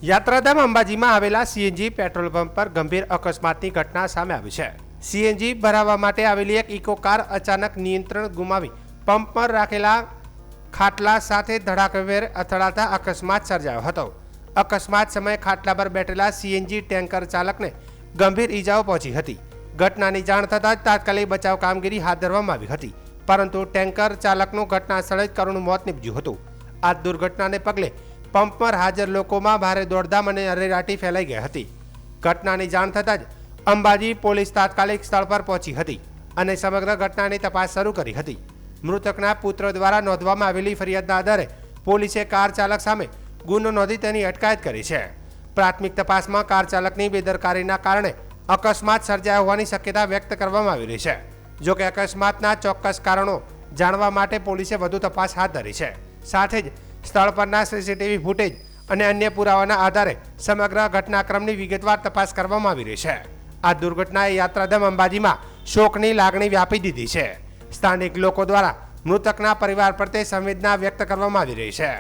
યાત્રાધામ અંબાજીમાં આવેલા સીએનજી પેટ્રોલ પંપ પર ગંભીર અકસ્માતની ઘટના સામે આવી છે। સીએનજી ભરાવવા માટે આવેલી એક ઇકો કાર અચાનક નિયંત્રણ ગુમાવી પંપ પર રાખેલા ખાટલા સાથે ધડાકેભેર અથડાતા અકસ્માત સર્જાયો હતો। અકસ્માત સમયે ખાટલા પર બેઠેલા સીએનજી ટેન્કર ચાલકને ગંભીર ઈજાઓ પહોંચી હતી। ઘટનાની જાણ થતાં જ તાત્કાલિક બચાવ કામગીરી હાથ ધરવામાં આવી હતી, પરંતુ ટેન્કર ચાલકનું ઘટના સ્થળે જ કરુણ મોત નીપજ્યું હતું। આ દુર્ઘટનાને પગલે પંપ પર હાજર લોકોમાં ભારે દોડધામ અને અરેરાટી ફેલાઈ ગઈ હતી। ઘટનાની જાણ થતાં જ અંબાજી પોલીસ તાત્કાલિક સ્થળ પર પહોંચી હતી અને સમગ્ર ઘટનાની તપાસ શરૂ કરી હતી। મૃતકના પુત્ર દ્વારા નોંધવામાં આવેલી ફરિયાદના આધારે પોલીસે કાર ચાલક સામે ગુનો નોંધી તેની અટકાયત કરી છે। પ્રાથમિક તપાસમાં કાર ચાલકની બેદરકારીના કારણે અકસ્માત સર્જાયો હોવાની શક્યતા વ્યક્ત કરવામાં આવી રહી છે। જોકે અકસ્માતના ચોક્કસ કારણો જાણવા માટે પોલીસે વધુ તપાસ હાથ ધરી છે। સાથે જ સ્થળ પરના સીસીટીવી ફૂટેજ અને અન્ય પુરાવાના આધારે સમગ્ર ઘટનાક્રમની વિગતવાર તપાસ કરવામાં આવી રહી છે। આ દુર્ઘટનાએ યાત્રાધામ અંબાજીમાં શોકની લાગણી વ્યાપી દીધી છે। સ્થાનિક લોકો દ્વારા મૃતકના પરિવાર પ્રત્યે સંવેદના વ્યક્ત કરવામાં આવી રહી છે।